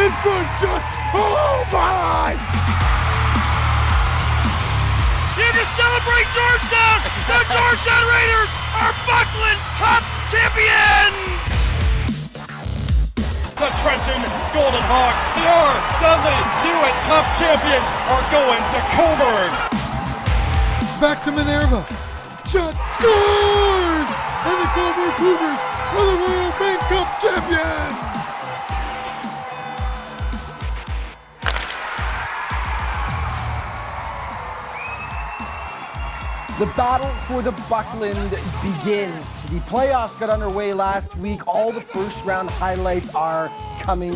in front shot. Oh my! Here to celebrate Georgetown! The Georgetown Raiders are Buckland Cup champions! The Trenton Golden Hawks, the R-W-It Cup champions, are going to Coburg. Back to Minerva. Shot scores! And the Coburg Cougars are the Royal Bank Cup champions! The battle for the Buckland begins. The playoffs got underway last week. All the first round highlights are coming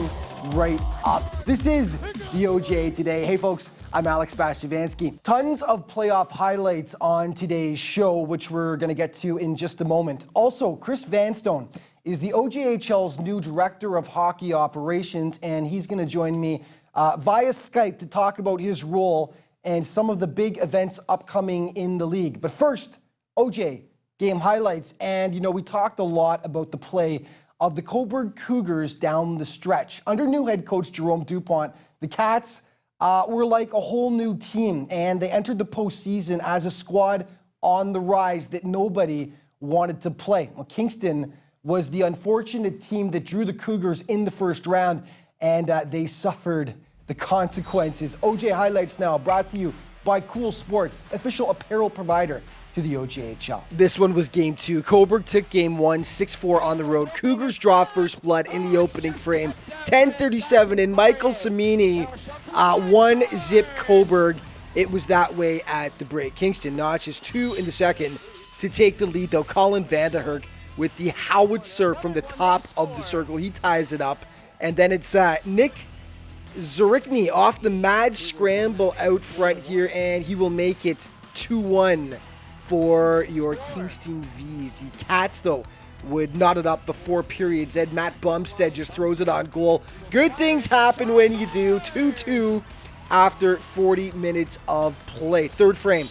right up. This is the OJ Today. Hey folks, I'm Alex Bastiavansky. Tons of playoff highlights on today's show, which we're gonna get to in just a moment. Also, Chris Vanstone is the OJHL's new Director of Hockey Operations, and he's gonna join me via Skype to talk about his role and some of the big events upcoming in the league. But first, OJ, game highlights. And, we talked a lot about the play of the Coburg Cougars down the stretch. Under new head coach Jerome Dupont, the Cats were like a whole new team, and they entered the postseason as a squad on the rise that nobody wanted to play. Well, Kingston was the unfortunate team that drew the Cougars in the first round, and they suffered the consequences. OJ Highlights now, brought to you by Cool Sports, official apparel provider to the OJHL. This one was game 2. Coburg took game 1, 6-4 on the road. Cougars draw first blood in the opening frame. 10:37 in. Michael Cimini, 1-zip Coburg. It was that way at the break. Kingston notches 2 in the second to take the lead, though. Colin Vanderherk with the howitzer from the top of the circle. He ties it up. And then it's Nick Zurichny off the mad scramble out front here, and he will make it 2-1 for your Kingston V's. The Cats, though, would knot it up before periods, and Matt Bumstead just throws it on goal. Good things happen when you do. 2-2 after 40 minutes of play. Third frame,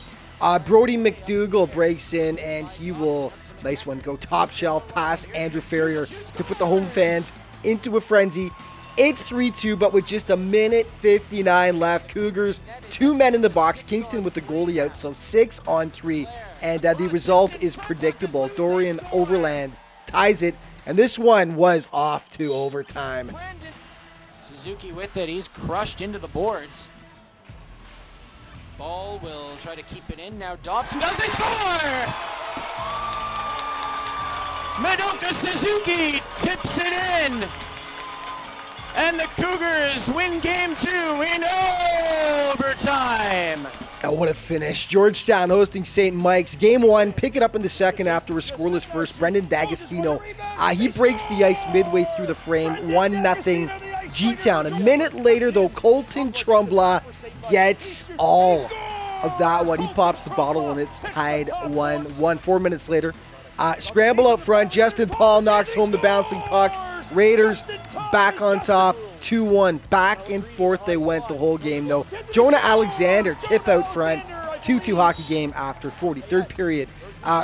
Brody McDougall breaks in, and he will, nice one, go top shelf past Andrew Ferrier to put the home fans into a frenzy. It's 3-2, but with just a minute 59 left. Cougars, 2 men in the box. Kingston with the goalie out, so 6-on-3. And the result is predictable. Dorian Overland ties it, and this one was off to overtime. Suzuki with it. He's crushed into the boards. Ball will try to keep it in. Now Dobson does. They score! Madoka Suzuki tips it in. And the Cougars win game 2 in overtime. And what a finish. Georgetown hosting St. Mike's. Game 1, pick it up in the second after a scoreless first. Brendan D'Agostino, he breaks the ice midway through the frame. 1-0 G-Town. A minute later, though, Colton Trumbla gets all of that one. He pops the bottle and it's tied 1-1. 4 minutes later, scramble out front. Justin Paul knocks home the bouncing puck. Raiders back on top, 2-1. Back and forth they went the whole game, though. Jonah Alexander tip out front. 2-2 hockey game after 43rd period.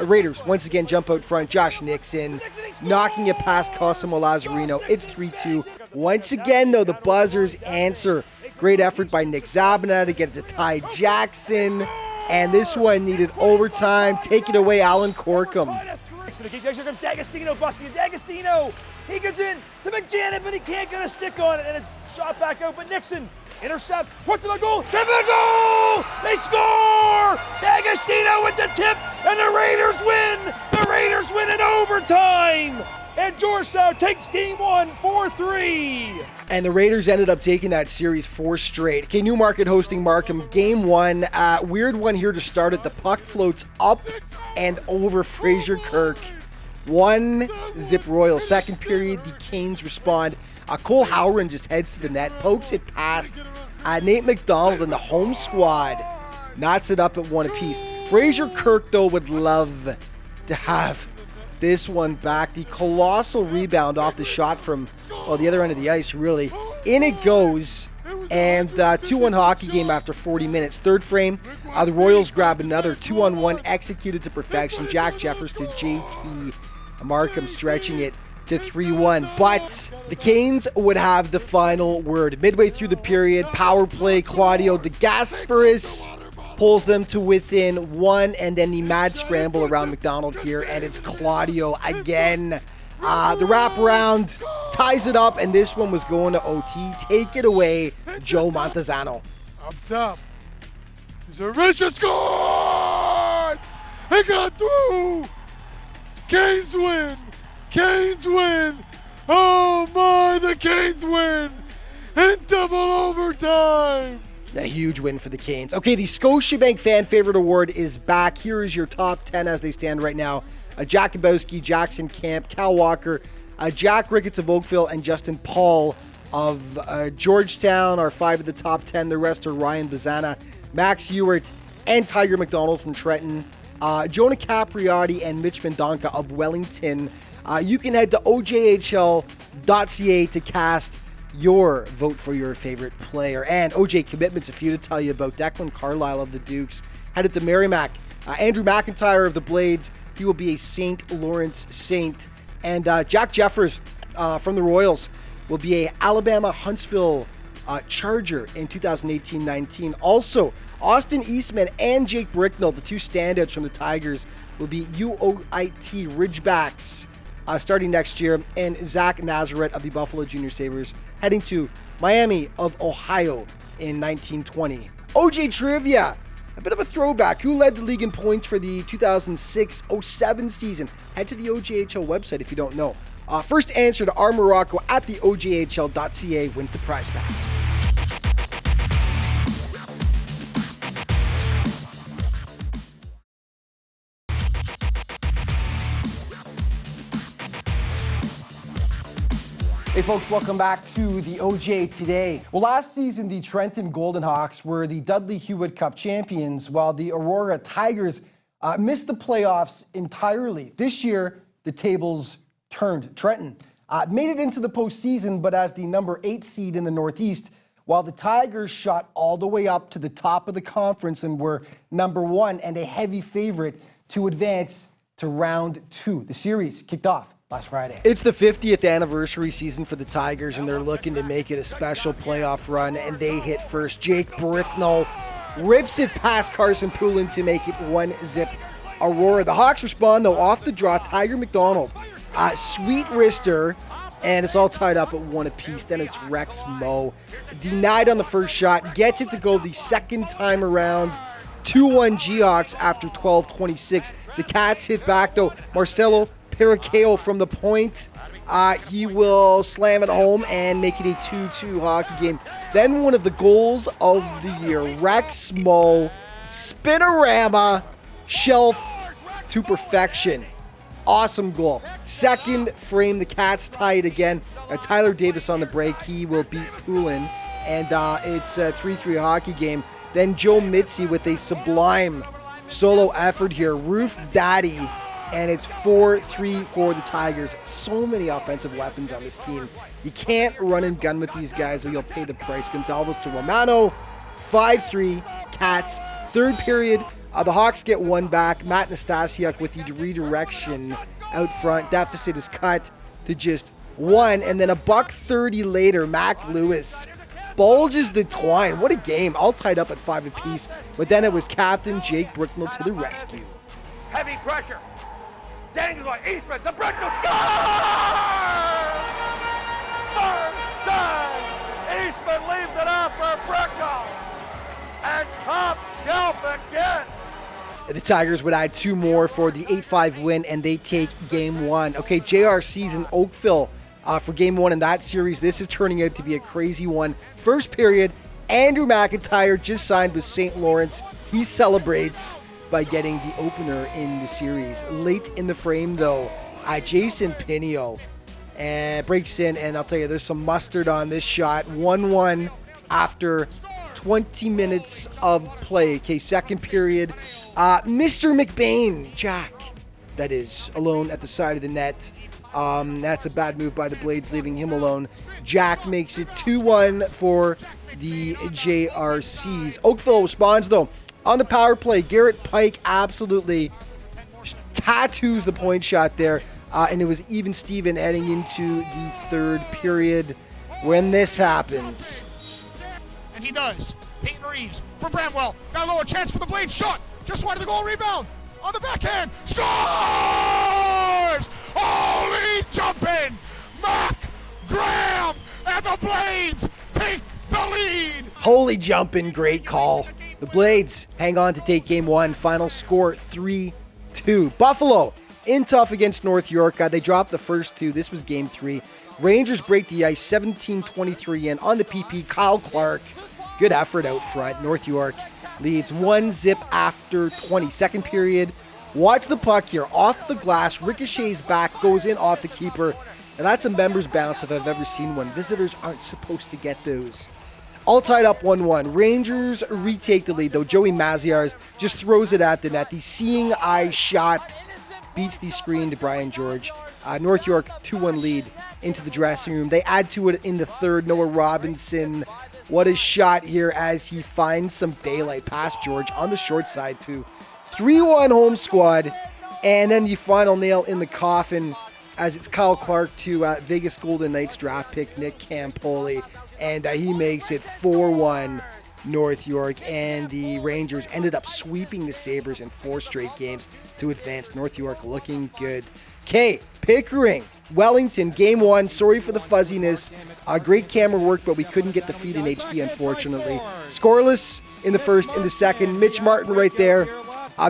Raiders once again jump out front. Josh Nixon knocking it past Cosimo Lazzarino. It's 3-2. Once again, though, the Buzzers answer. Great effort by Nick Zabana to get it to Ty Jackson. And this one needed overtime. Take it away, Alan Corkum. Here comes D'Agostino busting it. D'Agostino, he gets in to McJanet, but he can't get a stick on it, and it's shot back out. But Nixon intercepts, puts it on goal, tip it, goal! They score! D'Agostino with the tip, and the Raiders win! The Raiders win in overtime! And Georgetown takes game 1, 4-3. And the Raiders ended up taking that series 4 straight. Okay, Newmarket hosting Markham. Game 1, weird one here to start it. The puck floats up and over Fraser Kirk. 1-zip Royal. Second period, the Canes respond. Cole Howren just heads to the net, pokes it past Nate McDonald, and the home squad knots it up at 1 apiece. Fraser Kirk, though, would love to have this one back. The colossal rebound off the shot from, the other end of the ice, really. In it goes, and 2-1 hockey game after 40 minutes. Third frame, the Royals grab another 2-on-1 executed to perfection. Jack Jeffers to JT Markham stretching it to 3-1. But the Canes would have the final word. Midway through the period, power play, Claudio De Gasperis pulls them to within 1, and then the mad scramble around McDonald here, and it's Claudio again. The wraparound ties it up, and this one was going to OT. Take it away, Joe Montezano. Up top. Zarisha scored! He got through! Canes win! Canes win! Oh my, the Canes win! In double overtime! A huge win for the Canes. Okay, the Scotiabank Fan Favorite Award is back. Here is your top 10 as they stand right now. Jack Kabowski, Jackson Camp, Cal Walker, Jack Ricketts of Oakville, and Justin Paul of Georgetown are 5 of the top 10. The rest are Ryan Bazana, Max Ewert, and Tiger McDonald from Trenton. Jonah Capriotti and Mitch Mendonca of Wellington. You can head to ojhl.ca to cast your vote for your favorite player. And OJ Commitment's a few to tell you about. Declan Carlisle of the Dukes headed to Merrimack. Andrew McIntyre of the Blades, he will be a St. Lawrence Saint. And Jack Jeffers from the Royals will be a Alabama Huntsville Charger in 2018-19. Also, Austin Eastman and Jake Bricknell, the two standouts from the Tigers, will be UOIT Ridgebacks starting next year. And Zach Nazareth of the Buffalo Junior Sabres heading to Miami of Ohio in 1920. OJ Trivia, a bit of a throwback. Who led the league in points for the 2006-07 season? Head to the OJHL website if you don't know. First answer to R. Morocco at the ojhl.ca wins the prize pack. Hey folks, welcome back to the OJ Today. Well, last season, the Trenton Golden Hawks were the Dudley Hewitt Cup champions, while the Aurora Tigers missed the playoffs entirely. This year, the tables turned. Trenton made it into the postseason, but as the number 8 seed in the Northeast, while the Tigers shot all the way up to the top of the conference and were number 1 and a heavy favorite to advance to round 2. The series kicked off last Friday. It's the 50th anniversary season for the Tigers, and they're looking to make it a special playoff run, and they hit first. Jake Bricknell rips it past Carson Poulin to make it 1-0 Aurora. The Hawks respond, though, off the draw. Tiger McDonald, sweet wrister, and it's all tied up at 1 apiece. Then it's Rex Moe. Denied on the first shot, gets it to go the second time around. 2-1 G-Hawks after 12-26. The Cats hit back, though. Marcelo Pericao from the point. He will slam it home and make it a 2-2 hockey game. Then one of the goals of the year, Rex Moe, spinorama, shelf to perfection. Awesome goal. Second frame, the Cats tie it again. Tyler Davis on the break. He will beat Poulin, and it's a 3-3 hockey game. Then Joe Mitzi with a sublime solo effort here. Roof Daddy. And it's 4-3 for the Tigers. So many offensive weapons on this team. You can't run and gun with these guys or you'll pay the price. Gonzalez to Romano. 5-3 Cats. Third period, the Hawks get one back. Matt Nastasiuk with the redirection out front. Deficit is cut to just 1. And then $1:30 later, Mac Lewis bulges the twine. What a game. All tied up at 5 apiece. But then it was Captain Jake Bricknell to the rescue. Heavy pressure. Dangles by Eastman. The Bricknell score! Third time. Eastman leaves it up for Bricknell. And top shelf again. The Tigers would add 2 more for the 8-5 win, and they take game 1. Okay, JRC's in Oakville for game 1 in that series. This is turning out to be a crazy one. First period, Andrew McIntyre just signed with St. Lawrence. He celebrates by getting the opener in the series. Late in the frame, though, Jason Pinio breaks in, and I'll tell you, there's some mustard on this shot. 1-1 after 20 minutes of play. Okay, second period. Mr. McBain, Jack, that is, alone at the side of the net. That's a bad move by the Blades, leaving him alone. Jack makes it 2-1 for the JRCs. Oakville responds, though. On the power play, Garrett Pike absolutely tattoos the point shot there. and it was even Steven heading into the third period when this happens. And he does. Peyton Reeves for Bramwell. Got a lower chance for the Blades. Shot. Just wanted the goal rebound. On the backhand. Scores! Holy jumping! Mark Graham and the Blades take the lead. Holy jumping, great call. The Blades hang on to take game one. Final score 3-2. Buffalo in tough against North York. They dropped the first two. This was game three. Rangers break the ice 17-23, and on the PP, Kyle Clark. Good effort out front. North York leads 1-0 after 20. Second period. Watch the puck here. Off the glass. Ricochets back. Goes in off the keeper. And that's a member's bounce if I've ever seen one. Visitors aren't supposed to get those. All tied up 1-1. Rangers retake the lead, though. Joey Maziarz just throws it at the net. The seeing eye shot beats the screen to Brian George. North York 2-1 lead into the dressing room. They add to it in the third. Noah Robinson, what a shot here as he finds some daylight past George on the short side too. 3-1 home squad. And then the final nail in the coffin as it's Kyle Clark to Vegas Golden Knights draft pick Nick Campoli. And he makes it 4-1 North York. And the Rangers ended up sweeping the Sabres in 4 straight games to advance. North York looking good. Okay, Pickering, Wellington, game one. Sorry for the fuzziness. Great camera work, but we couldn't get the feed in HD, unfortunately. Scoreless in the first, in the second. Mitch Martin right there,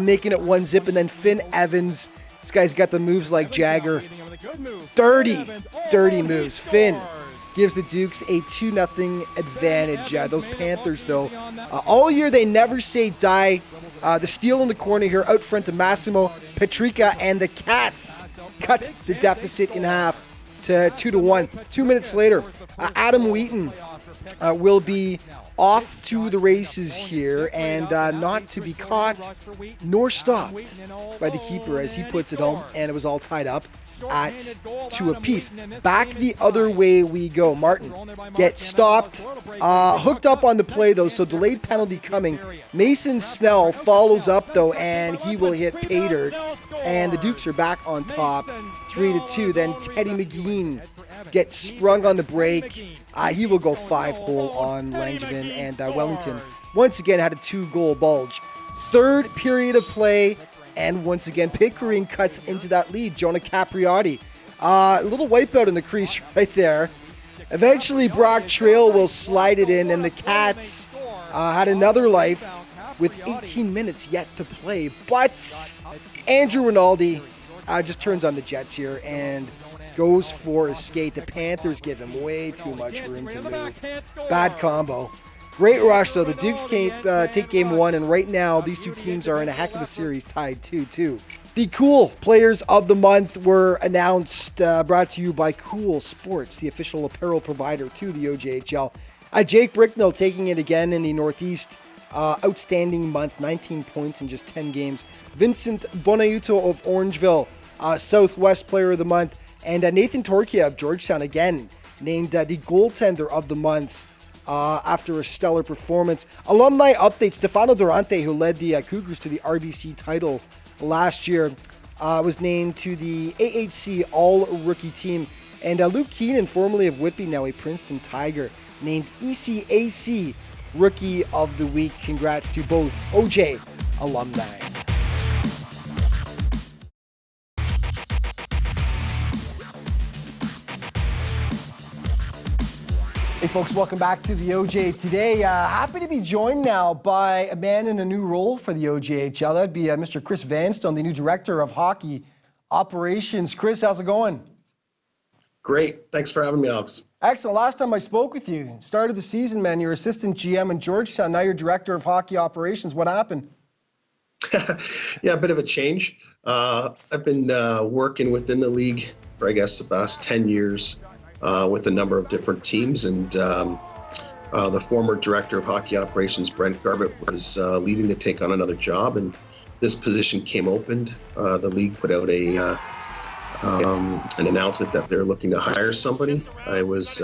making it 1-0. And then Finn Evans. This guy's got the moves like Jagger. Dirty moves. Finn gives the Dukes a 2-0 advantage. Those Panthers, though, all year they never say die. The steal in the corner here out front to Massimo Petrica, and the Cats cut the deficit in half to 2-1. 2 minutes later, Adam Wheaton will be off to the races here and not to be caught nor stopped by the keeper as he puts it home, and it was all tied up at 2 apiece. Back the other way we go. Martin gets stopped, hooked up on the play though, so delayed penalty coming. Mason Snell follows up though, and he will hit pay dirt, and the Dukes are back on top 3-2. Then Teddy McGean gets sprung on the break. He will go 5-hole on Langevin, and Wellington once again had a 2-goal bulge. Third period of play, and once again, Pickering cuts into that lead. Jonah Capriotti. A little wipeout in the crease right there. Eventually, Brock Trail will slide it in, and the Cats had another life with 18 minutes yet to play. But Andrew Rinaldi just turns on the Jets here and goes for a skate. The Panthers give him way too much room to move. Bad combo. Great rush, though. The Dukes take game one, and right now, these two teams are in a heck of a series, tied 2-2. The Cool Players of the Month were announced, brought to you by Cool Sports, the official apparel provider to the OJHL. Jake Bricknell taking it again in the Northeast. Outstanding month, 19 points in just 10 games. Vincent Bonaiuto of Orangeville, Southwest Player of the Month. And Nathan Torkia of Georgetown, again, named the goaltender of the month. After a stellar performance. Alumni update, Stefano Durante, who led the Cougars to the RBC title last year, was named to the AHC All-Rookie team. And Luke Keenan, formerly of Whitby, now a Princeton Tiger, named ECAC Rookie of the Week. Congrats to both OJ alumni. Hey folks, welcome back to the OJ Today. Happy to be joined now by a man in a new role for the OJHL. That'd be Mr. Chris Vanstone, the new Director of Hockey Operations. Chris, how's it going? Great. Thanks for having me, Alex. Excellent. Last time I spoke with you, started the season, man, you're assistant GM in Georgetown. Now you're Director of Hockey Operations. What happened? Yeah, a bit of a change. I've been working within the league for, I guess, the past 10 years. With a number of different teams, and the former director of hockey operations, Brent Garbett, was leaving to take on another job, and this position came opened. The league put out an announcement that they're looking to hire somebody. I was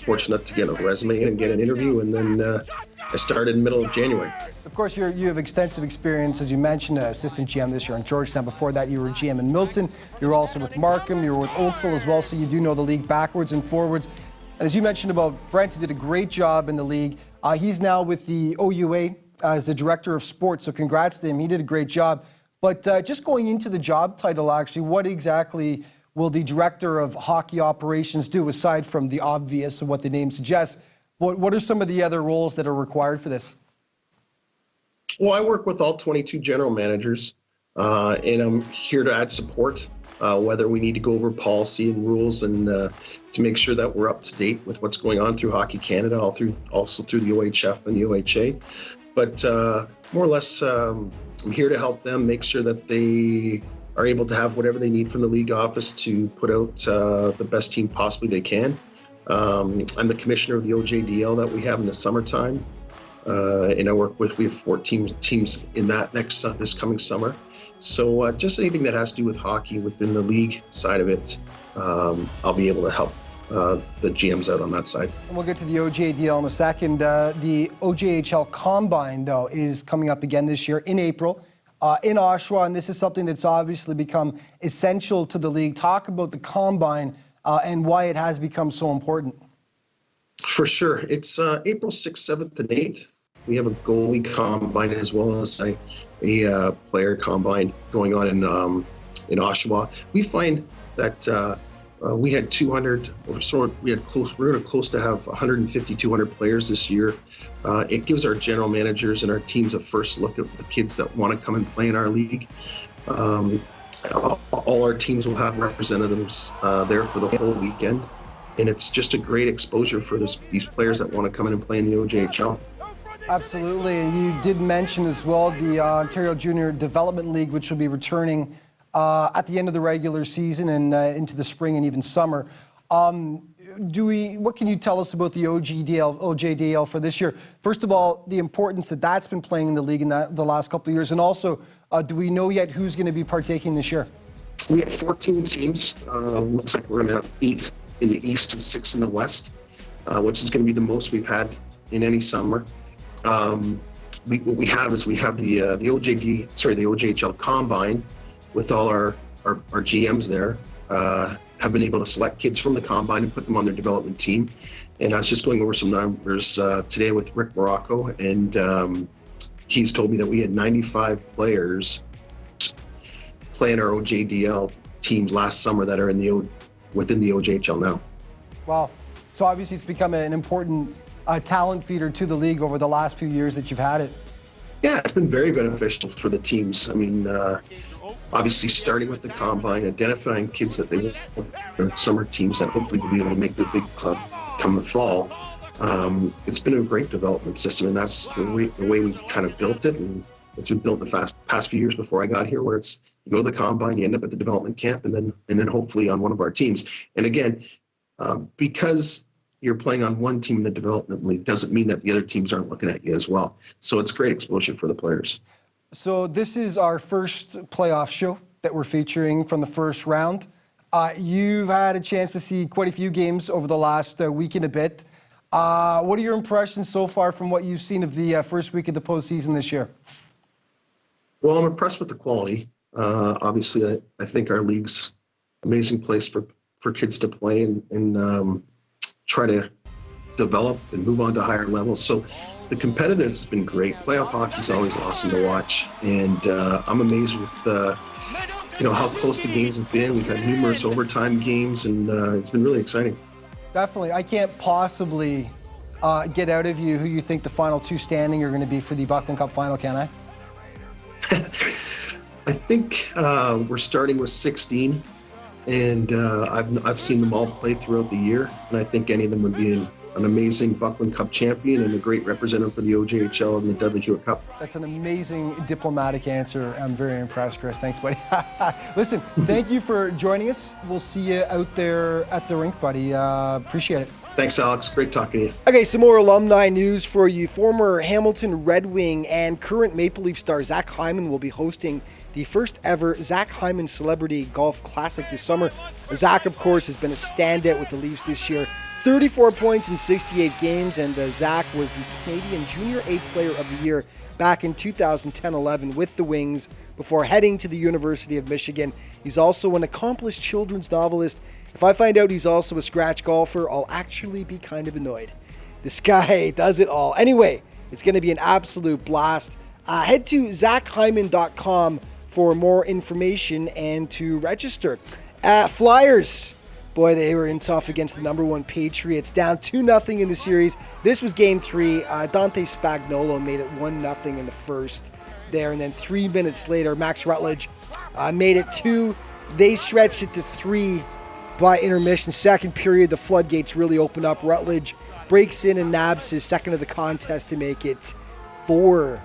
fortunate to get a resume and get an interview, and then I started in the middle of January. Of course, you have extensive experience, as you mentioned, assistant GM this year in Georgetown. Before that, you were GM in Milton. You were also with Markham. You were with Oakville as well, so you do know the league backwards and forwards. And as you mentioned about Brent, he did a great job in the league. He's now with the OUA as the director of sports, so congrats to him. He did a great job. But just going into the job title, actually, what exactly will the director of hockey operations do, aside from the obvious of what the name suggests? What are some of the other roles that are required for this? Well, I work with all 22 general managers, and I'm here to add support, whether we need to go over policy and rules and to make sure that we're up to date with what's going on through Hockey Canada, also through the OHF and the OHA. But more or less, I'm here to help them make sure that they are able to have whatever they need from the league office to put out the best team possibly they can. I'm the commissioner of the OJDL that we have in the summertime. And we have 14 teams in that this coming summer. So just anything that has to do with hockey within the league side of it, I'll be able to help the GMs out on that side. And we'll get to the OJDL in a second. The OJHL Combine, though, is coming up again this year in April in Oshawa, and this is something that's obviously become essential to the league. Talk about the Combine and why it has become so important. For sure. It's April 6th, 7th, and 8th. We have a goalie combine as well as a player combine going on in Oshawa. We find that we had 200, we're close to have 150, 200 players this year. It gives our general managers and our teams a first look at the kids that want to come and play in our league. All our teams will have representatives there for the whole weekend. And it's just a great exposure for these players that want to come in and play in the OJHL. Absolutely. And you did mention as well the Ontario Junior Development League, which will be returning at the end of the regular season and into the spring and even summer. What can you tell us about the OJDL for this year? First of all, the importance that's been playing in the league in the last couple of years. And also, do we know yet who's going to be partaking this year? We have 14 teams. Looks like we're going to have 8 in the East and 6 in the West, which is going to be the most we've had in any summer. What we have the OJHL Combine with all our GMs there, have been able to select kids from the Combine and put them on their development team. And I was just going over some numbers today with Rick Morocco, and he's told me that we had 95 players playing our OJDL teams last summer that are within the OJHL now. Wow. So obviously it's become an important talent feeder to the league over the last few years that you've had it. Yeah, it's been very beneficial for the teams. I mean, obviously starting with the Combine, identifying kids that they want, summer teams that hopefully will be able to make their big club come the fall. It's been a great development system, and that's the way we've kind of built it. And it's been built in the past few years before I got here, where it's you go to the Combine, you end up at the development camp, and then hopefully on one of our teams. And again, because you're playing on one team in the development league doesn't mean that the other teams aren't looking at you as well. So it's great exposure for the players. So this is our first playoff show that we're featuring from the first round. You've had a chance to see quite a few games over the last week and a bit. What are your impressions so far from what you've seen of the first week of the postseason this year? Well, I'm impressed with the quality. Obviously, I think our league's an amazing place for kids to play and try to develop and move on to higher levels. So the competitiveness has been great. Playoff hockey is always awesome to watch, and I'm amazed with how close the games have been. We've had numerous overtime games, and it's been really exciting. Definitely. I can't possibly get out of you who you think the final two standing are going to be for the Buckland Cup final, can I? I think we're starting with 16, and I've seen them all play throughout the year, and I think any of them would be an amazing Buckland Cup champion and a great representative for the OJHL and the Dudley Hewitt Cup. That's an amazing diplomatic answer. I'm very impressed, Chris. Thanks, buddy. Listen, thank you for joining us. We'll see you out there at the rink, buddy. Appreciate it. Thanks, Alex. Great talking to you. Okay, some more alumni news for you. Former Hamilton Red Wing and current Maple Leaf star Zach Hyman will be hosting the first ever Zach Hyman Celebrity Golf Classic this summer. Zach, of course, has been a standout with the Leafs this year, 34 points in 68 games, and Zach was the Canadian Junior A Player of the Year back in 2010-11 with the Wings before heading to the University of Michigan. He's also an accomplished children's novelist. If I find out he's also a scratch golfer, I'll actually be kind of annoyed. This guy does it all. Anyway, it's going to be an absolute blast. Head to zachhyman.com for more information and to register. Flyers. Boy, they were in tough against the number one Patriots. Down 2-0 in the series. This was game 3. Dante Spagnuolo made it 1-0 in the first there. And then 3 minutes later, Max Rutledge made it 2. They stretched it to 3 by intermission. Second period, the floodgates really open up. Rutledge breaks in and nabs his second of the contest to make it 4-0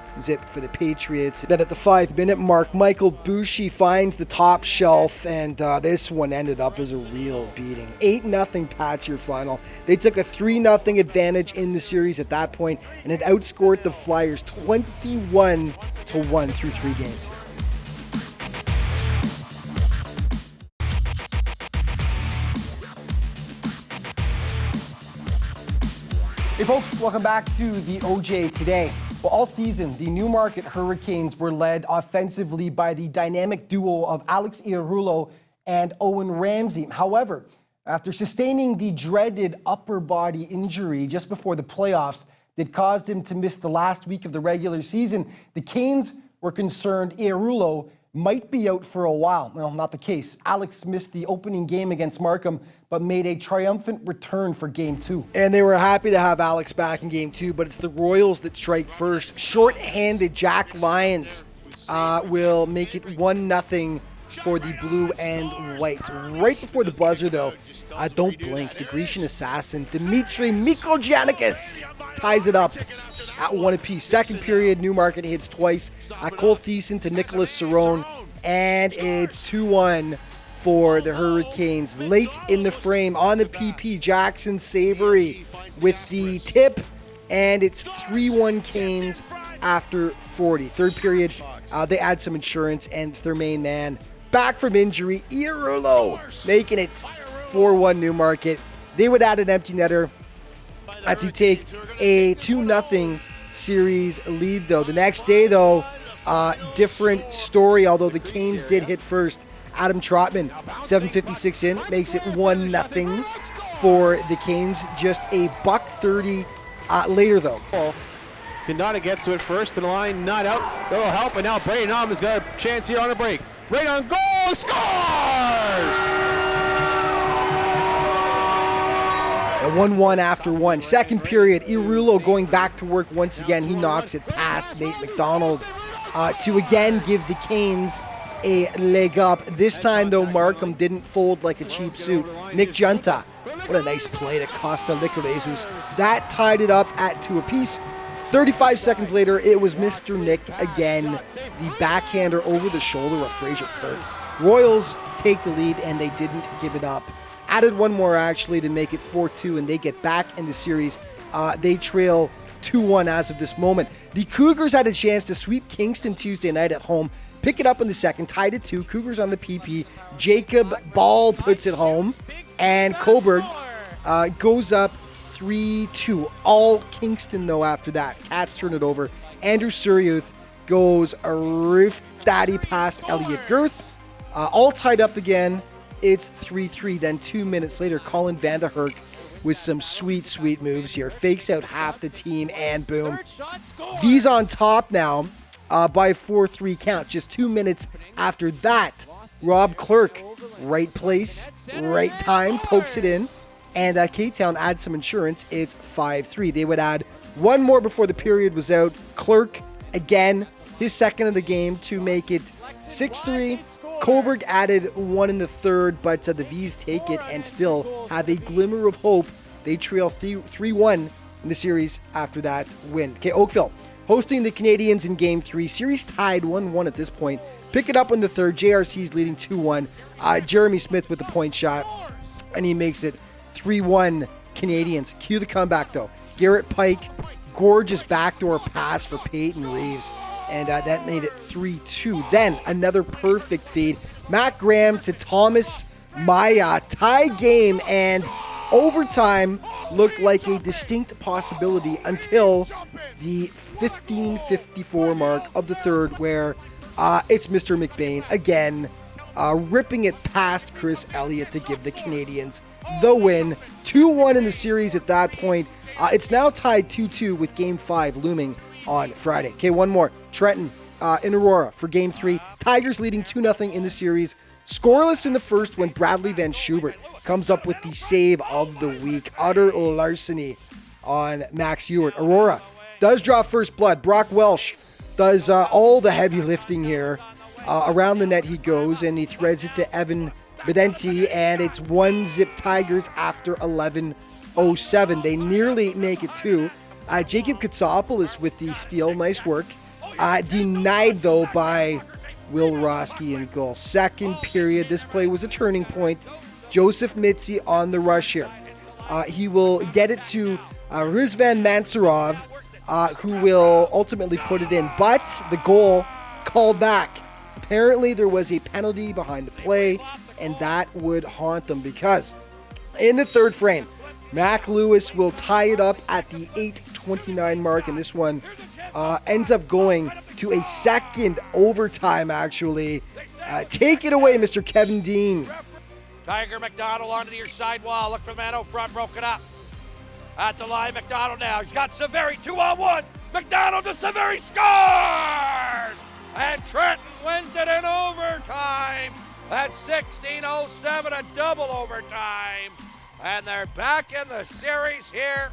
for the Patriots. Then at the 5-minute mark, Michael Bushey finds the top shelf, and this one ended up as a real beating. 8-0 Patriot final. They took a 3-0 advantage in the series at that point, and it outscored the Flyers 21-1 through 3 games. Hey folks, welcome back to the OJ Today. Well, all season, the Newmarket Hurricanes were led offensively by the dynamic duo of Alex Iarrulo and Owen Ramsey. However, after sustaining the dreaded upper body injury just before the playoffs that caused him to miss the last week of the regular season, the Canes were concerned Iarrulo might be out for a while. Well, not the case. Alex missed the opening game against Markham, but made a triumphant return for Game 2. And they were happy to have Alex back in Game 2, but it's the Royals that strike first. Short-handed Jack Lyons will make it 1-0 for the blue and white. Right before the buzzer, though, don't blink, the Grecian assassin, Dimitri Mikrogiannikis, ties it up at 1 apiece. Second period, Newmarket hits twice. Cole Thiessen to Nicholas Cerrone, and it's 2-1 for the Hurricanes. Late in the frame on the PP, Jackson Savory with the tip, and it's 3-1 Canes after 40. Third period, they add some insurance, and it's their main man back from injury, Iarrulo, making it 4-1 Newmarket. They would add an empty netter to take a 2-0 series lead, though. The next day, though, different story, although the Canes did hit first. Adam Trotman, 7:56 in, makes it 1-0 for the Canes. Just a $1.30 later, though. Candata gets to it first, to the line, not out. That'll help, and now Brayden Om has got a chance here on a break. Right on goal, scores! A 1-1 after 1. Second period, Iarrulo going back to work once again. He knocks it past Nate McDonald to again give the Canes a leg up. This time, though, Markham didn't fold like a cheap suit. Nick Junta, what a nice play to Costa Licorezus. That tied it up at 2 apiece. 35 seconds later, it was Mr. Nick again, the backhander over the shoulder of Fraser Kirk. Royals take the lead, and they didn't give it up. Added one more, actually, to make it 4-2, and they get back in the series. They trail 2-1 as of this moment. The Cougars had a chance to sweep Kingston Tuesday night at home, pick it up in the second, tied at 2. Cougars on the PP. Jacob Ball puts it home, and Coburg goes up 3-2. All Kingston, though, after that. Cats turn it over. Andrew Suryuth goes a rift daddy past Elliot Girth. All tied up again. It's 3-3. Then 2 minutes later, Colin Vanderherk with some sweet, sweet moves here. Fakes out half the team, and boom. V's on top now by 4-3 count. Just 2 minutes after that, Rob Clerk, right place, right time, pokes it in. And K-Town adds some insurance. It's 5-3. They would add one more before the period was out. Clerk, again, his second of the game to make it 6-3. Coburg added one in the third, but the V's take it and still have a glimmer of hope. They trail 3-1 in the series after that win. Okay, Oakville hosting the Canadians in Game 3. Series tied 1-1 at this point. Pick it up in the third. JRC's leading 2-1. Jeremy Smith with the point shot, and he makes it 3-1 Canadians. Cue the comeback, though. Garrett Pike, gorgeous backdoor pass for Peyton Reeves, and that made it 3-2. Then another perfect feed. Matt Graham to Thomas Maya. Tie game, and Overtime looked like a distinct possibility until the 15:54 mark of the third, where it's Mr. McBain again, ripping it past Chris Elliott to give the Canadians the win. 2-1 in the series at that point. It's now tied 2-2 with Game 5 looming on Friday. Okay, one more. Trenton in Aurora for Game 3. Tigers leading 2-0 in the series. Scoreless in the first when Bradley Van Schubert comes up with the save of the week. Utter larceny on Max Ewart. Aurora does draw first blood. Brock Welsh does all the heavy lifting here. Around the net he goes, and he threads it to Evan Bedenti, and it's 1-0 Tigers after 11:07. They nearly make it 2. Jacob Katsopoulos with the steal. Nice work. Denied, though, by Will Roski in goal. Second period, this play was a turning point. Joseph Mitzi on the rush here. He will get it to Rizvan Mansurov, who will ultimately put it in. But the goal called back. Apparently there was a penalty behind the play, and that would haunt them because in the third frame, Mac Lewis will tie it up at the 8:29 mark, and this one ends up going to a second overtime, actually. Take it away, Mr. Kevin Dean. Tiger McDonald onto the near side wall. Look for the man out front, broken up. At the line, McDonald now. He's got Severi 2-on-1. McDonald to Severi scores! And Trenton wins it in overtime. At 16:07, a double overtime. And they're back in the series here.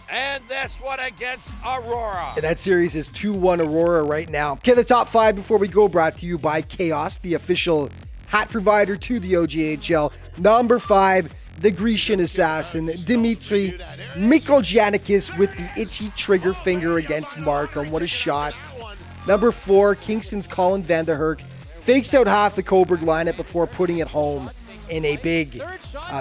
And this one against Aurora. That series is 2-1 Aurora right now. Okay, the top 5 before we go, brought to you by Chaos, the official hat provider to the OJHL. Number 5, the Grecian assassin, Dimitri Mikrogiannikis with the itchy trigger finger against Markham. What a shot. Number 4, Kingston's Colin van der Herk fakes out half the Coburg lineup before putting it home in a big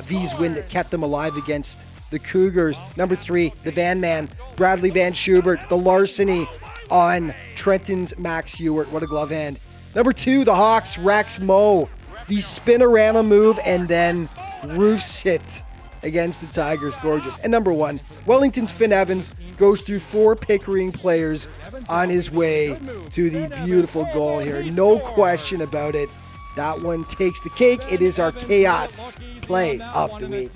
V's win that kept them alive against the Cougars. Number 3, the Van Man, Bradley Van Schubert, the larceny on Trenton's Max Ewart. What a glove hand. Number 2, the Hawks, Rex Moe, the spinorama move, and then roofs it against the Tigers. Gorgeous. And number 1, Wellington's Finn Evans goes through 4 Pickering players on his way to the beautiful goal here. No question about it. That one takes the cake. It is our Chaos play of the week.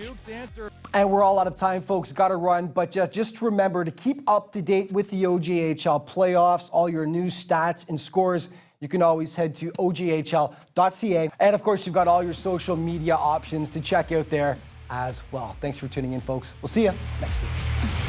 And we're all out of time, folks. Got to run. But just remember to keep up to date with the OJHL playoffs, all your new stats and scores. You can always head to ojhl.ca. And, of course, you've got all your social media options to check out there as well. Thanks for tuning in, folks. We'll see you next week.